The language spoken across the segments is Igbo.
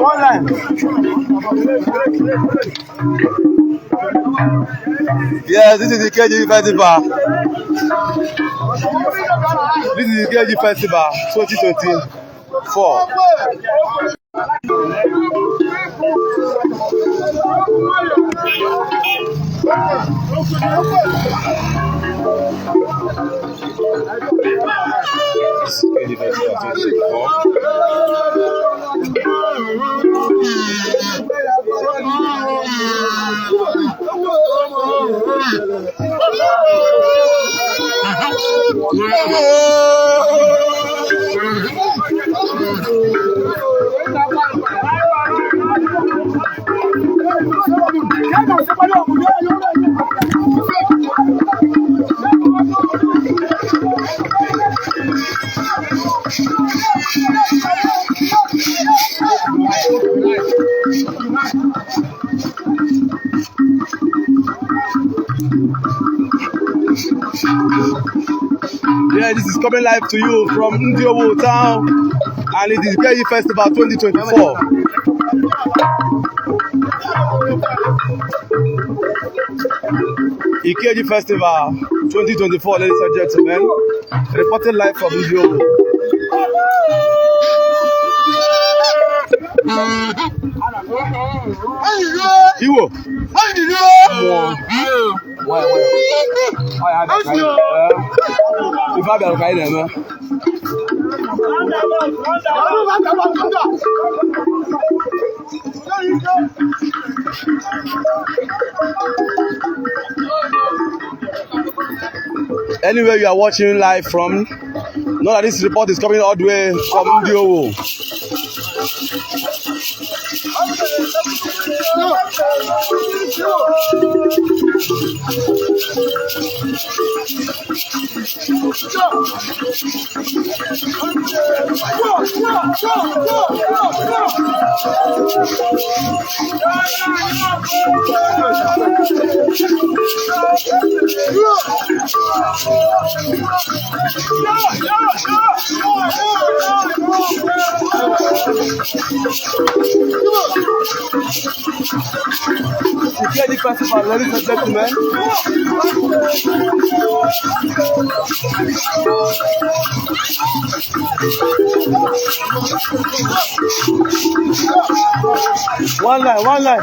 One line. Yes, this is the KG Festival. This is the KG Festival 2024. Yeah, this is coming live to you from Ndiowo town, and it is KG Festival 2024. KG Festival 2024, ladies and gentlemen, reporting live from Ndiowo. Iwo. Anywhere you are watching live from, know that this report is coming all the way from Ndiowo. The KG Festival, ladies and gentlemen. One line, one line.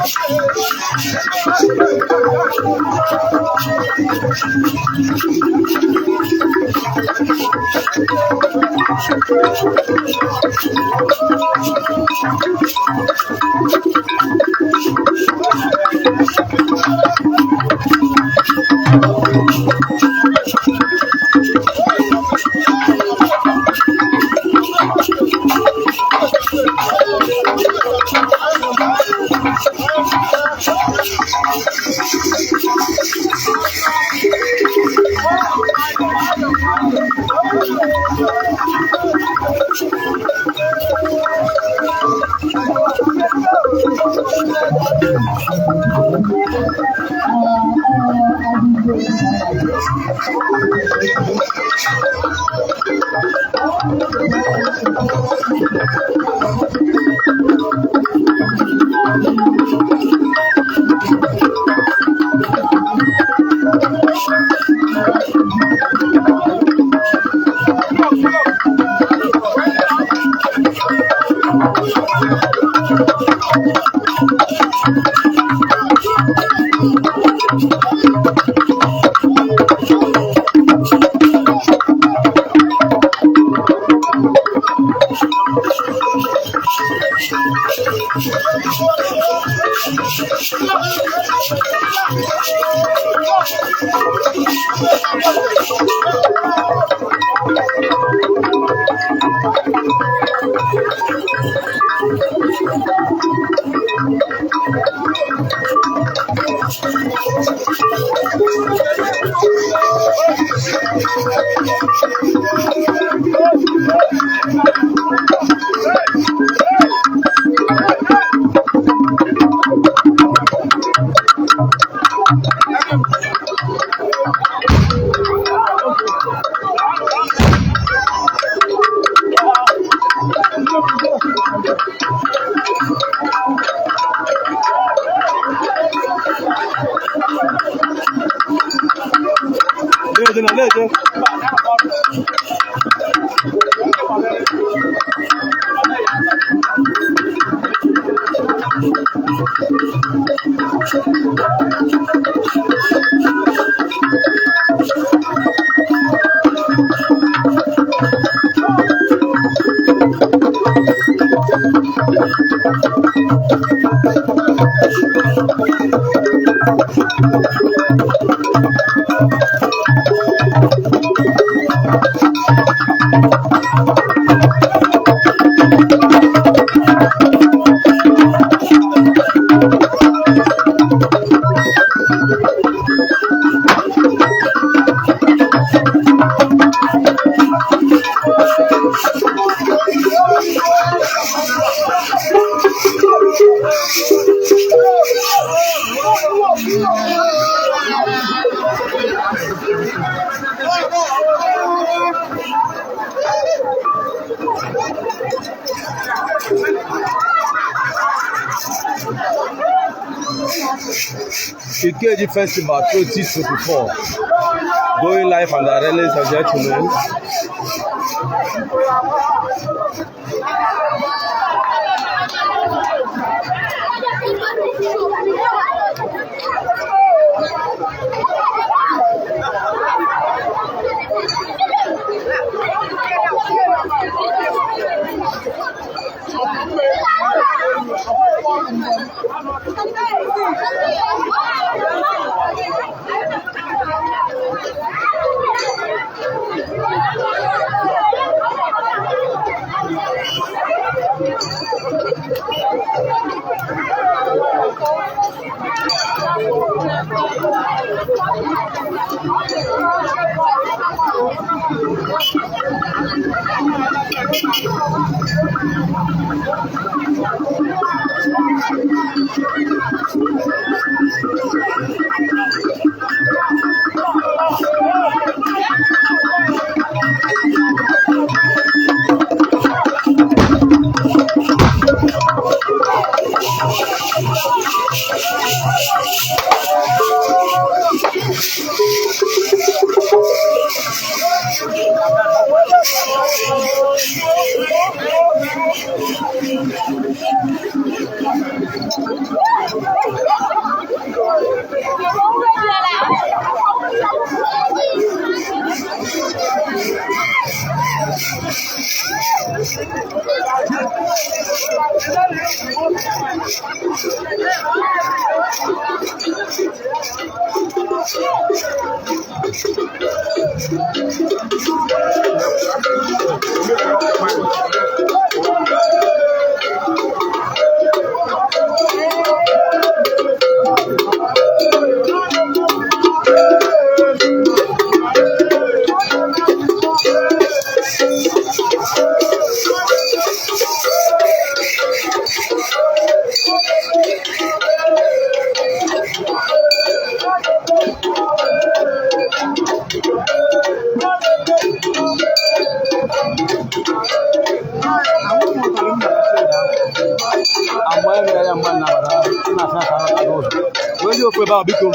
Ikeji Festival 2024 going live and direct, ladies and gentlemen. ofu ebe ahụ biko.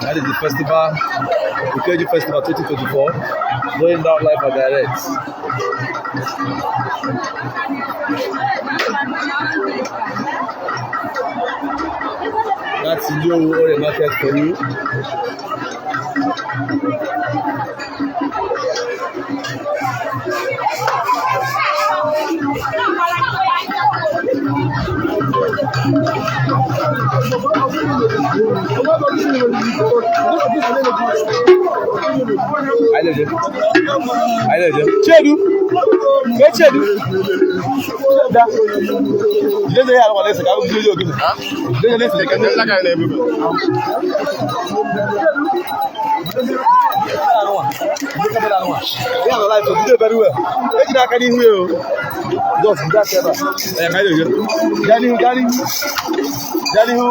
That is the festival, the KG Festival 2024, going down live and direct. That's the new Ore market for you. Chedu. Get Chedu. Did they have one less? I will do you. Did they listen? Yeah, I like to do very well. Let's not get in here. Just that ever. Eh, my dear. Daddy who?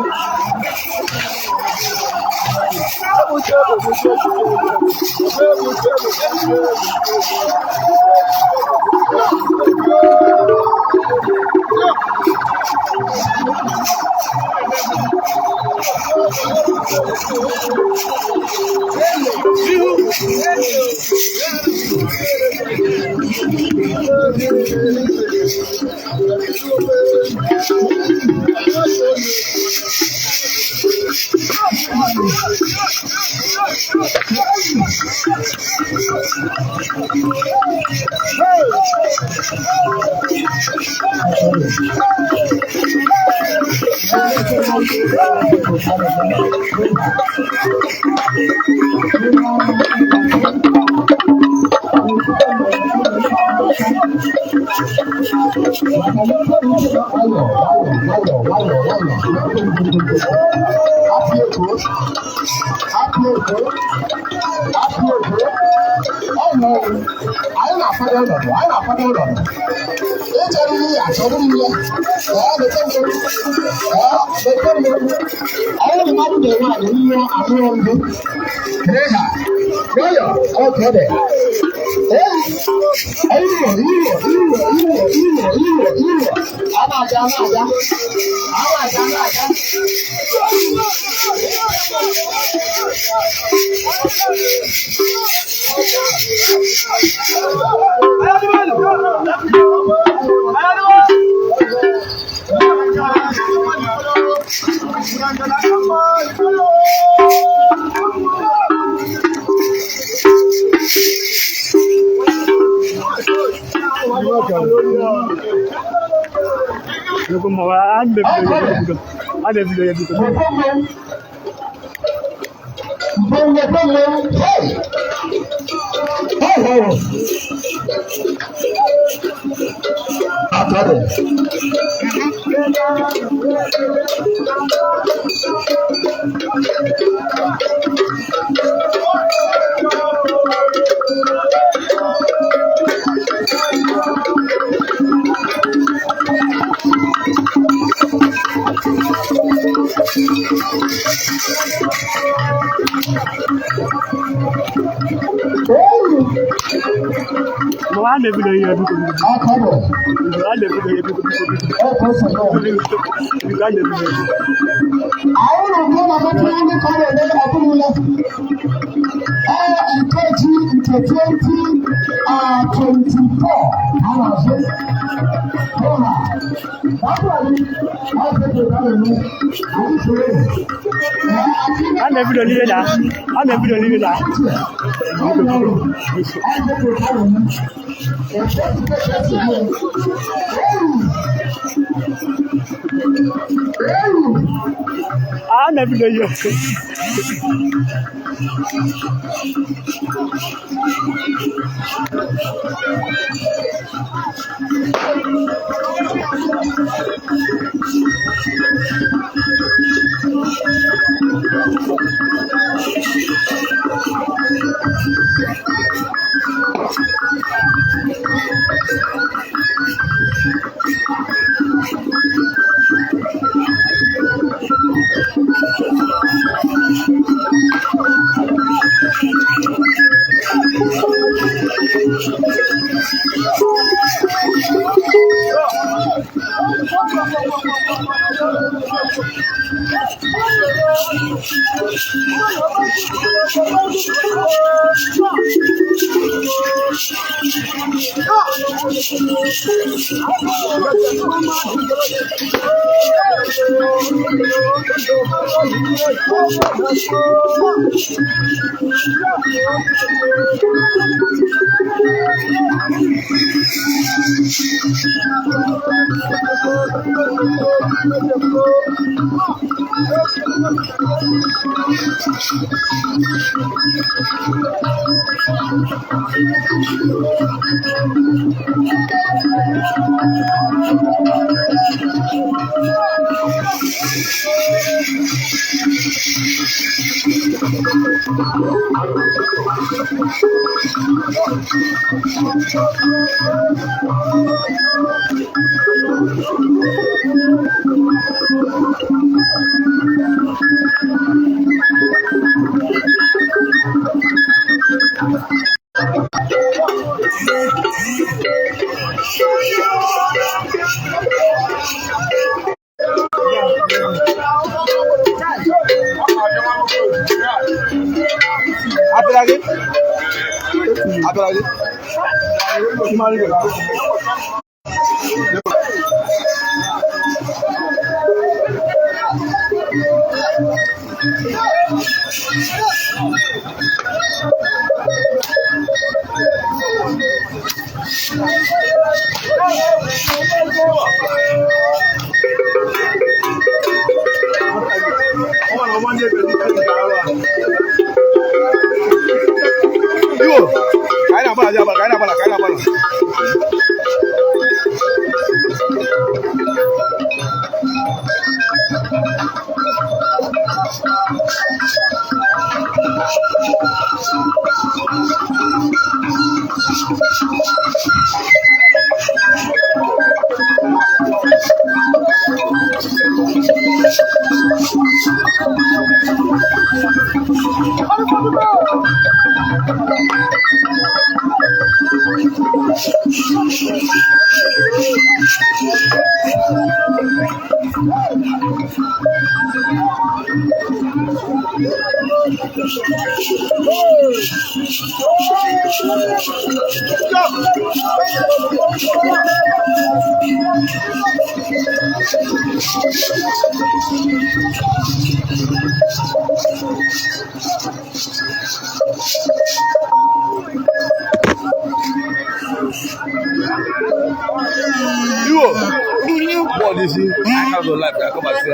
What is it? I have no life. I come and say.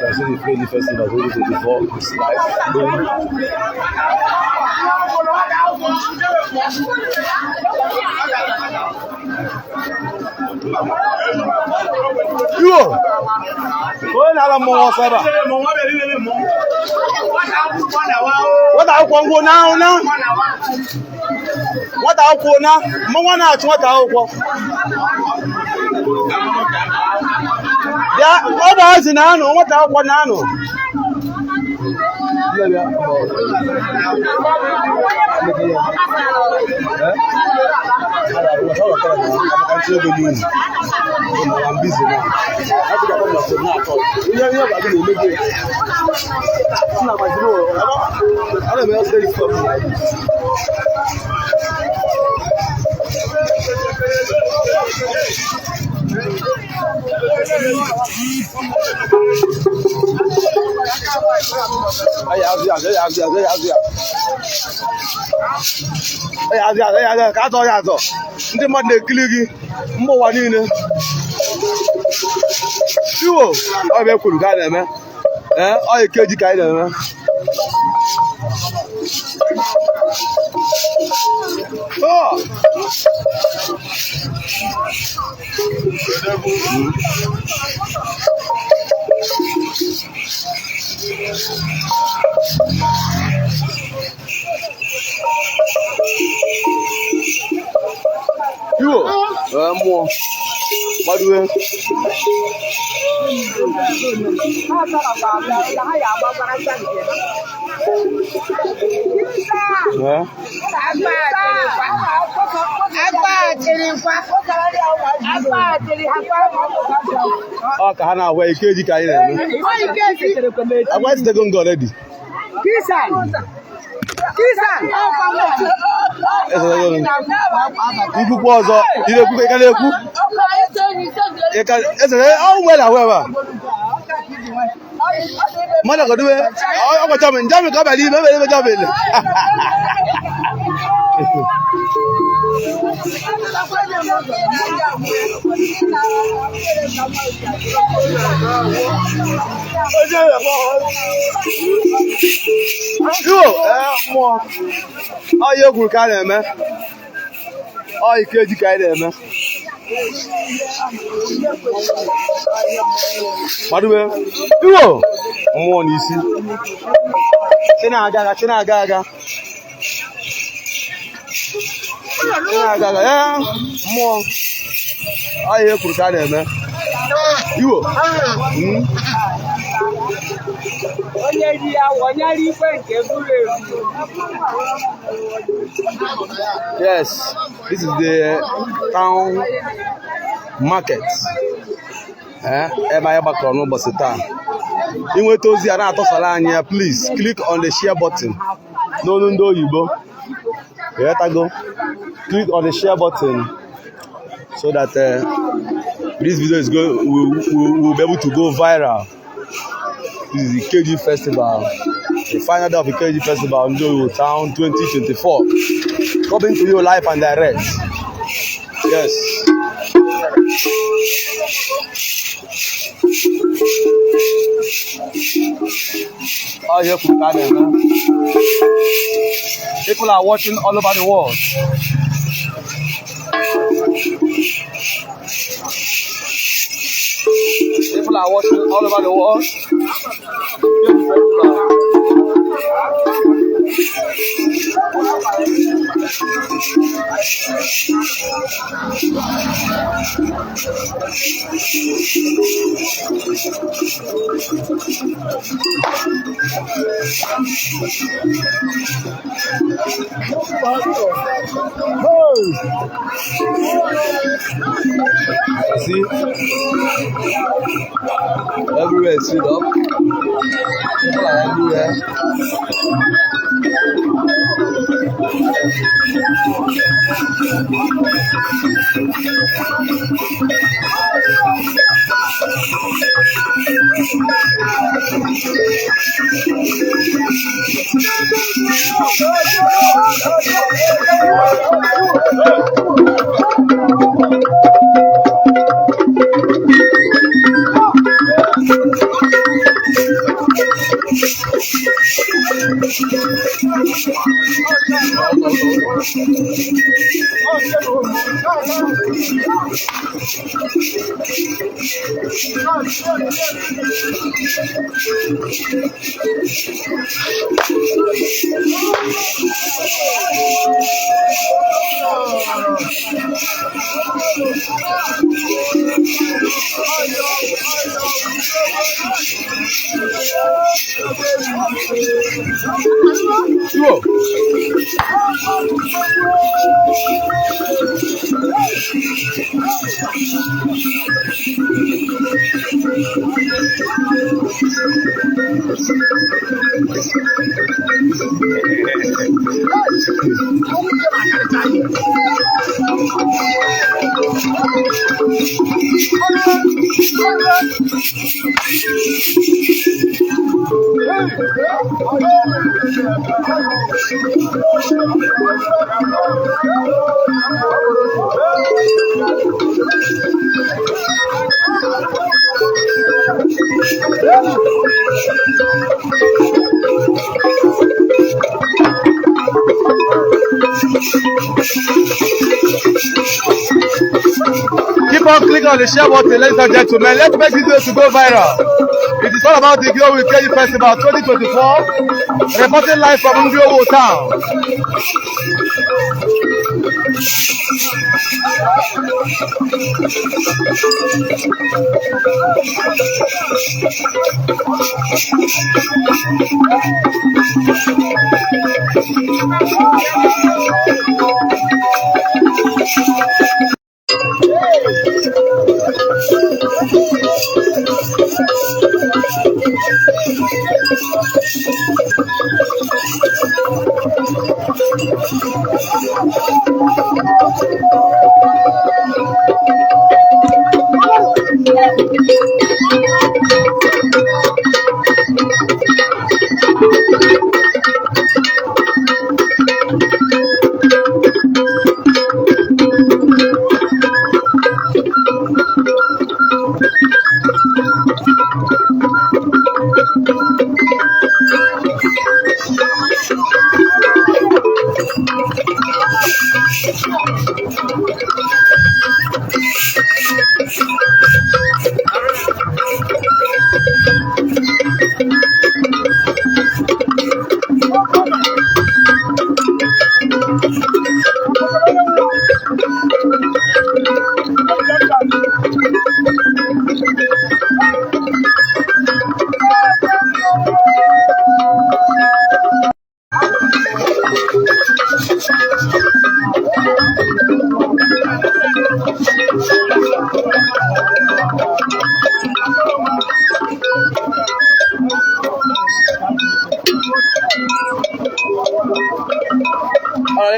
I see the play the festival. So this is before it's live. Yo, what are more Saba? What are you now? What are you now? What are you? Yeah, what are you now? What are you now? I'm busy now. I think I'm going to now. You know, I'm going to make it. I don't know how to stop me like this. Ndị mmadụ na-ekiri gị mba ụwa niile. Iwo ọ bụ ekwuru ka a na-eme. Ọ yi keji ka anyị na-eme. Yo, more. What do you? Oh, Kahana, where you keji kaine? I want to go already. Ibu pozo, ile ku kale ku. How well however. Mana ko duwe. O ko jame ko ba li be jame. Mo. Ayo ku ka na me. Ai keji ka na me. Madube, Iwo, mmụọ n'isi. Chinaga, ya mmụọ. Ahịa ekwuru ka a na-eme. Iwo. Yes, this is the town market. Ebe anyị gbakọrọ n'ụbọchị taa. Inweta ozi a na-atọsara anyị, please click on the share button. N'olu ndị oyibo. Click on the share button so that this video will be able to go viral. This is the KG Festival, the final day of the KG Festival in Ndowo Town 2024. Coming to you live and direct. Yes. Oh, here people are watching all over the world. People are watching all over the world. See, everywhere is filled up. People are everywhere. Keep on clicking on the share button, ladies and gentlemen. Let's make this video to go viral. It is all about the Ndowo KG Festival 2024. Reporting live from Ndowo Town.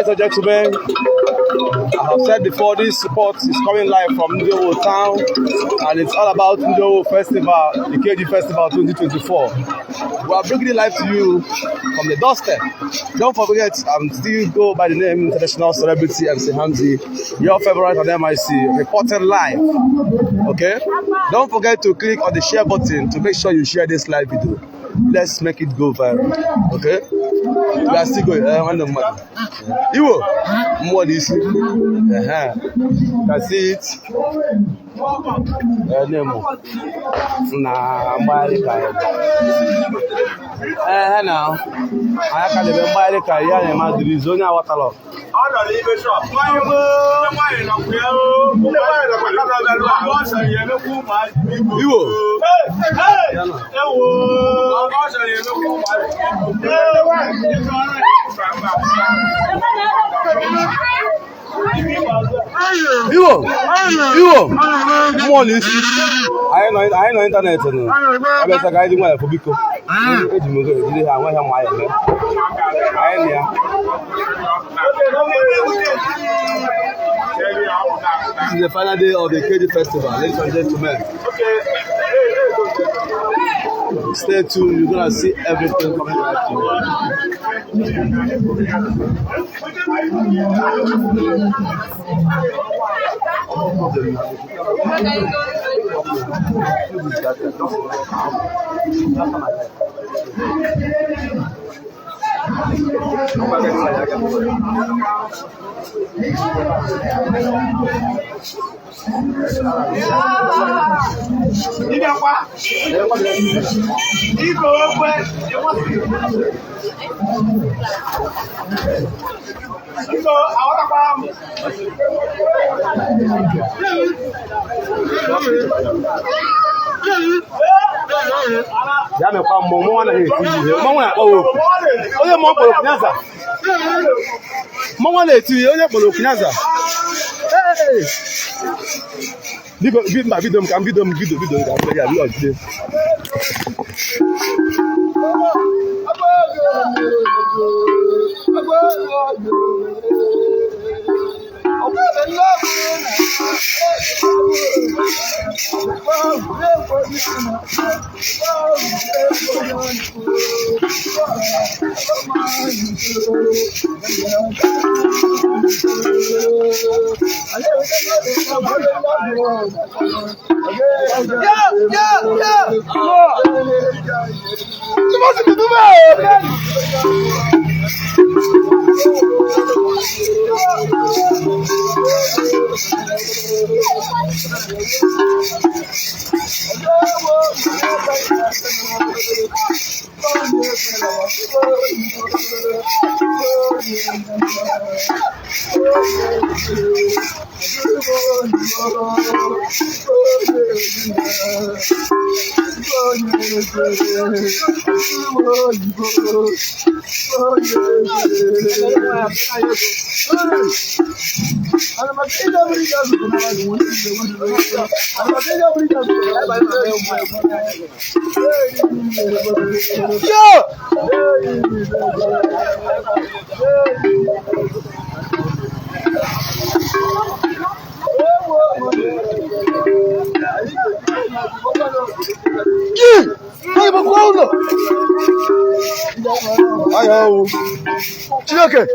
ladies and gentlemen, I have said before, this sport is coming live from Ndowo town, and it's all about Ndowo Festival, the KG Festival 2024. We are bringing it live to you from the doorstep. Don't forget, I'm still go by the name International Celebrity MC Hamzy, your favorite on MIC, reporting live. Okay? Don't forget to click on the share button to make sure you share this live video. Let's make it go viral. Okay? We are still going. Iwo, more this. You can see it. Now, I can remember the career in Madrid, Zona Waterloo. Iwo. Iwo, more this. I know internet. I bet a guy doing well for Biko. This is the final day of the KG Festival, ladies and gentlemen. Stay tuned, you're gonna see everything coming back to you. Ya me kwa momo na he ti momo na o oye mo polo kunyaza momo na ti oye polo kunyaza bigo video ka video ka ya bi o ti Okay.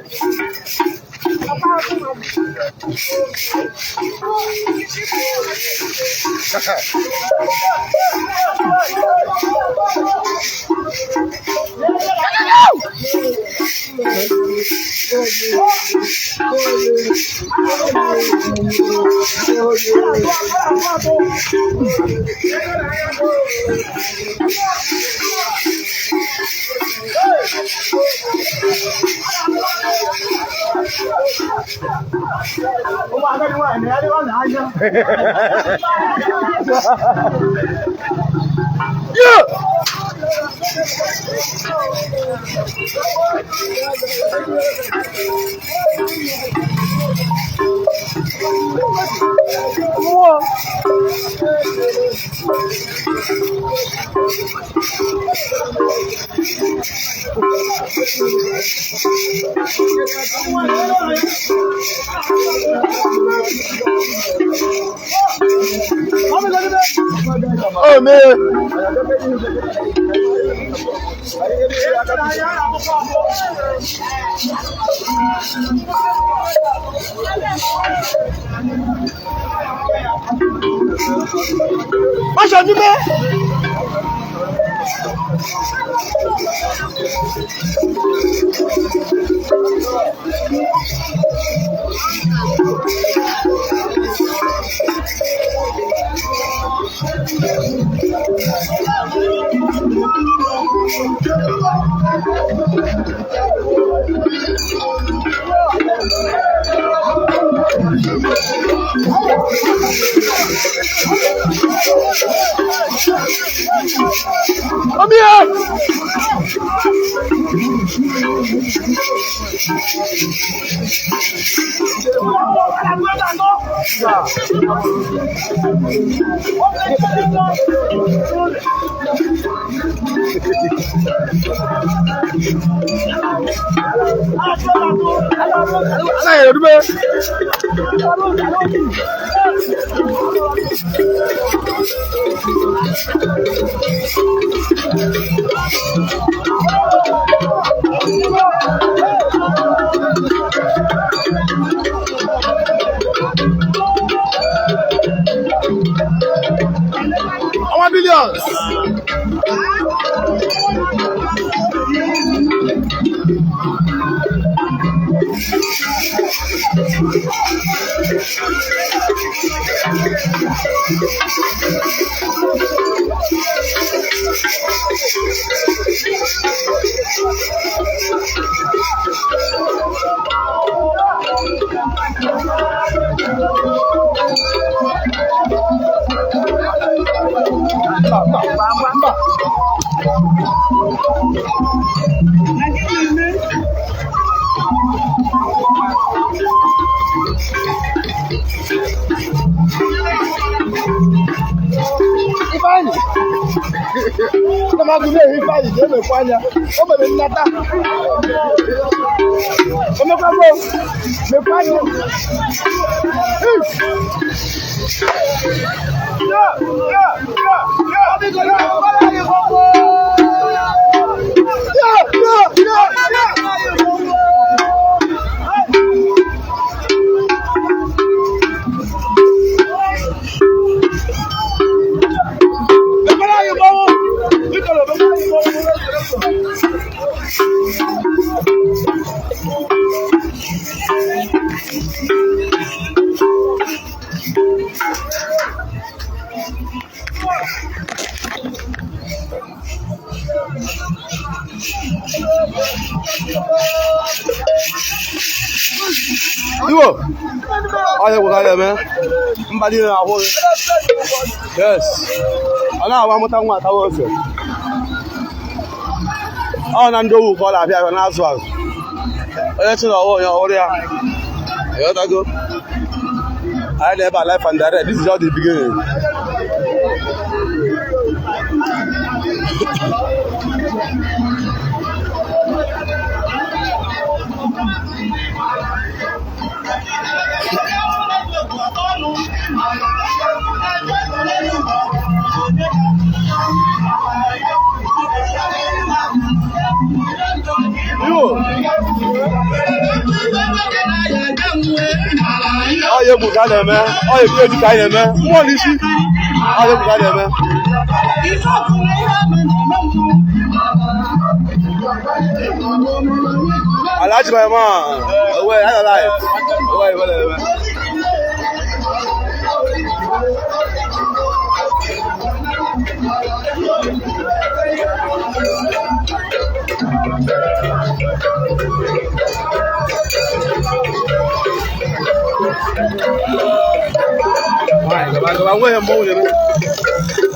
Oh man. Má ṣe dúpẹ́. Come here. Our billions. Ifeanyi, ndị mmadụ na-ehi Ifeanyi ga-emekwa anya, o mere nnata, o mekwago, mekwa anya. Iwo, ayo kukale me, mbali na awo. Yes, ana awa muta nwa tawo ose. Ona ndo wu ko la fi ayo na azu azu. Oye ti owo yan ori a. Ayo dago. I never life and direct. This is how the beginning. Oye bukale me, oye bi oju kai me, mo ni si. Oye bukale me. Alaji my man, wait, I alive. Wait. Go away and move it.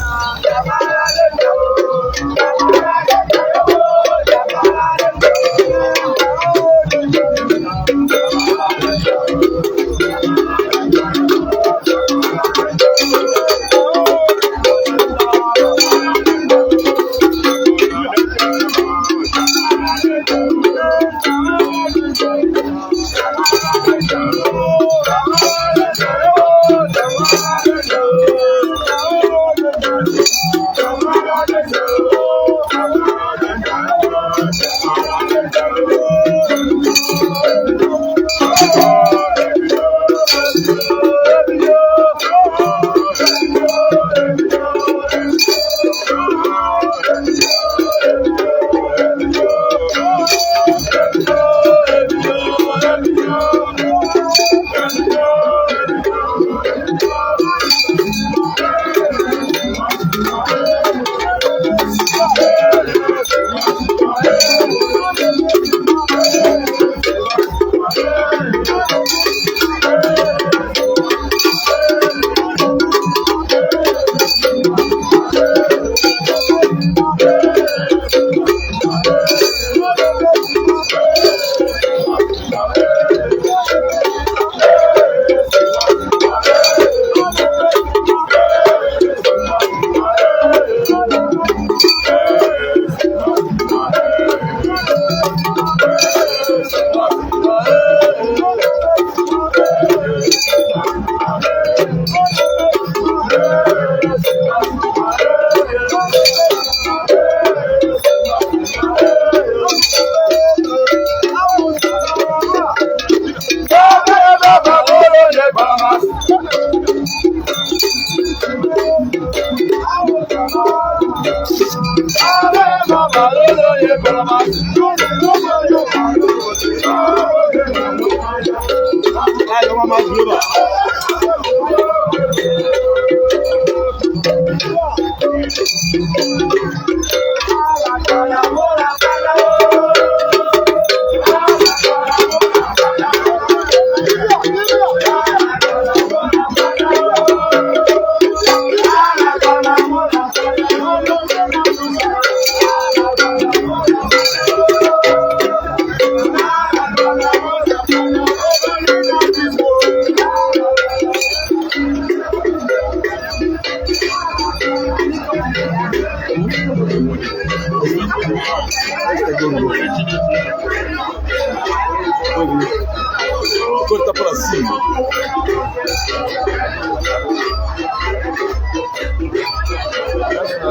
Corta pra cima.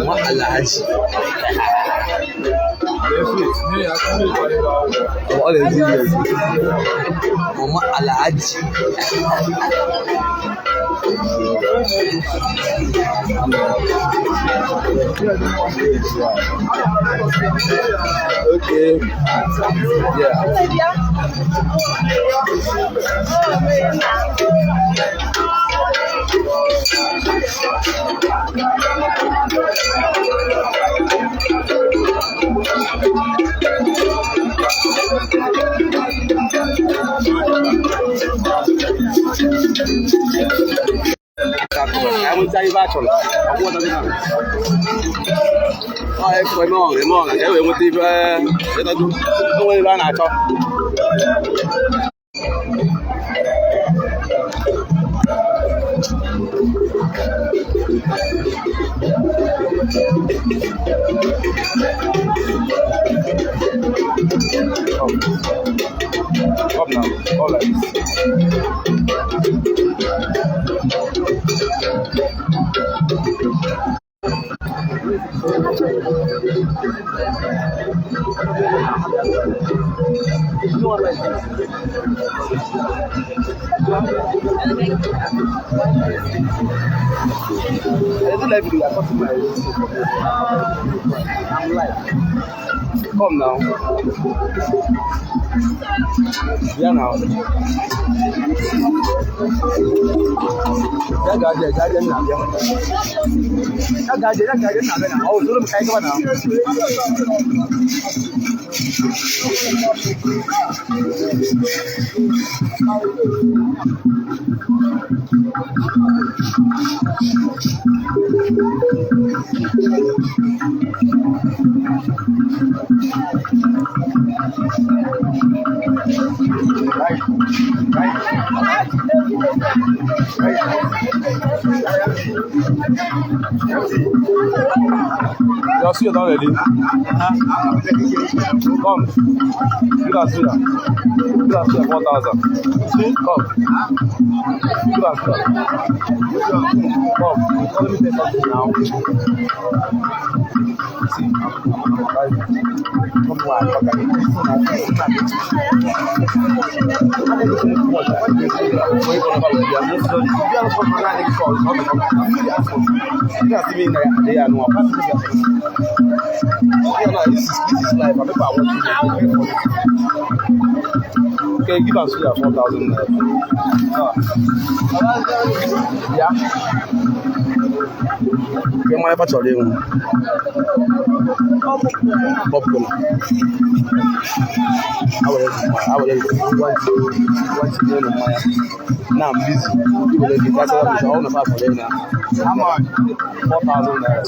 Uma alhaji. Olha as ilhas. Uma alhaji. Okay. Yeah. Em chay ba chọn mua tao thế nào? Em phải mong là cái một tí để tao không ai ba nào cho. Come now, all right. Come now. Yeah, now. Your suya don ready. Come. Give us suya. Give us suya 4,000. Come. Give us suya. Come. Let me take something now. See. Come on. This is life. Okay, give us 4,000. Yeah. Okay, my patch popcorn. I will now I'm busy. You will get that all the fast for them now. How much? 4,000 naira.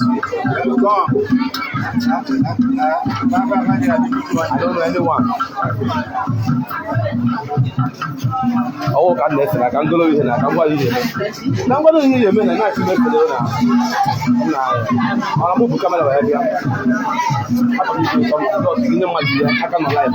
I don't know anyone. Oh, God, listen, I can't go here. I can't go here. I'm going to hear you, man. I'm not going to go now. I'm going to come out of here. I can't lie.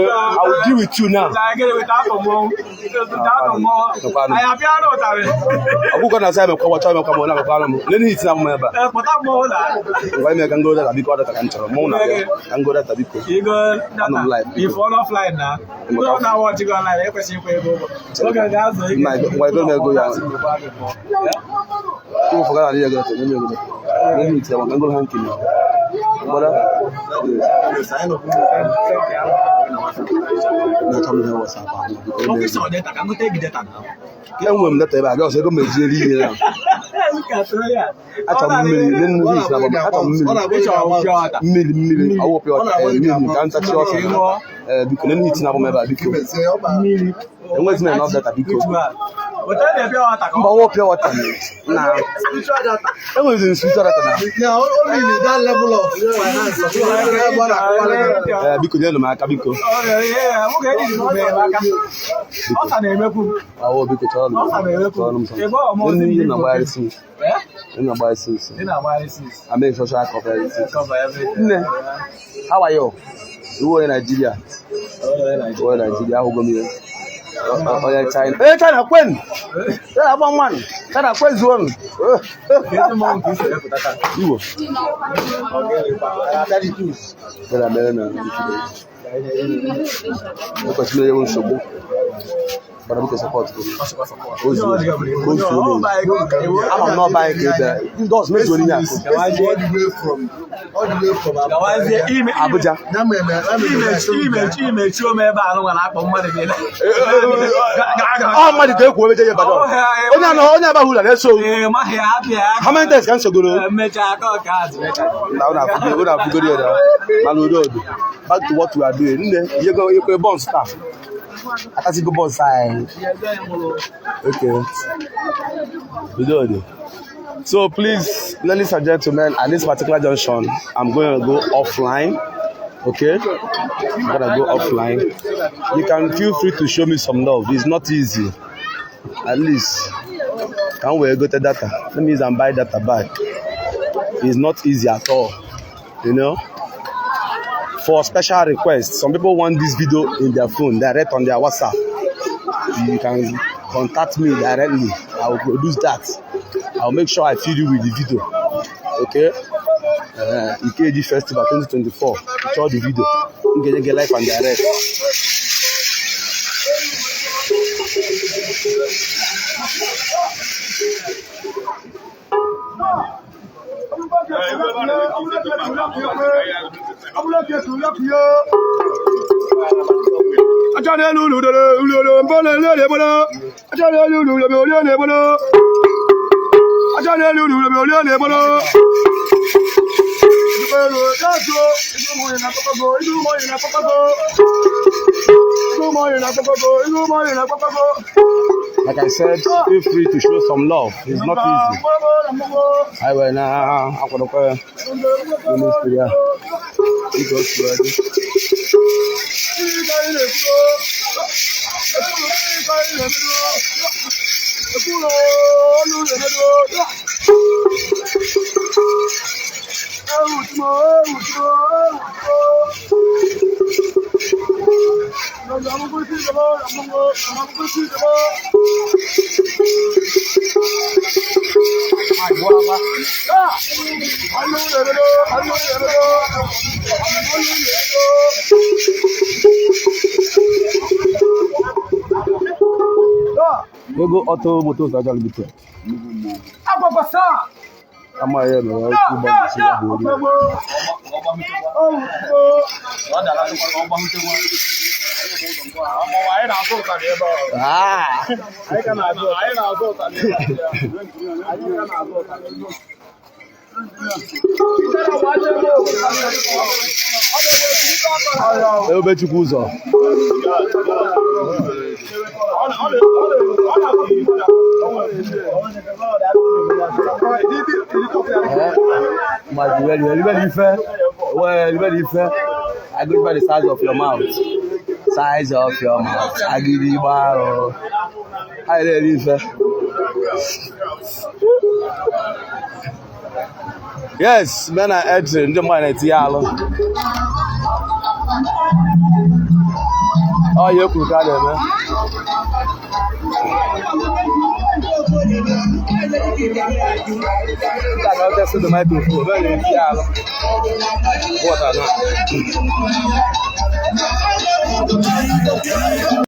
I will deal with you now. I'm going to say, I'm going to hit some member. Why I can go there? Because I can tell Mona and go there because you go if one offline now. You don't know what you're going to like. Why don't I go out? You forgot I got to let me tell you, I'm going to hang you. How are you? You are in Nigeria. Oh, yeah, China. Hey, China, when? China, one. China, when's one? You. But I'm support you. I'm not buying it. This does make money. All the way from Abuja. How many days will we take about? How many days can you go? Back to what we are doing. You go born staff. I can't go both sides. Okay. We do it. So please, ladies and gentlemen, at this particular junction, I'm going to go offline. Okay? I'm going to go offline. You can feel free to show me some love. It's not easy. at least can we go to data? Let me use and buy data back. It's not easy at all, you know. For special requests, some people want this video in their phone, direct on their WhatsApp. You can contact me directly. I will produce that. I'll make sure I feed you with the video. Okay? EKG Festival 2024. Show the video. You can get live and direct. Like I said, feel free to show some love. It's not easy. I will now. I'm going to go go auto motors are going to be I'm here, man. I go by the size of your mouth. Size of your mouth. I give you wow. I really fair. Yes, man, I entering the money to yellow. Oh, you could got it, man. I'll just the microphone. What are not?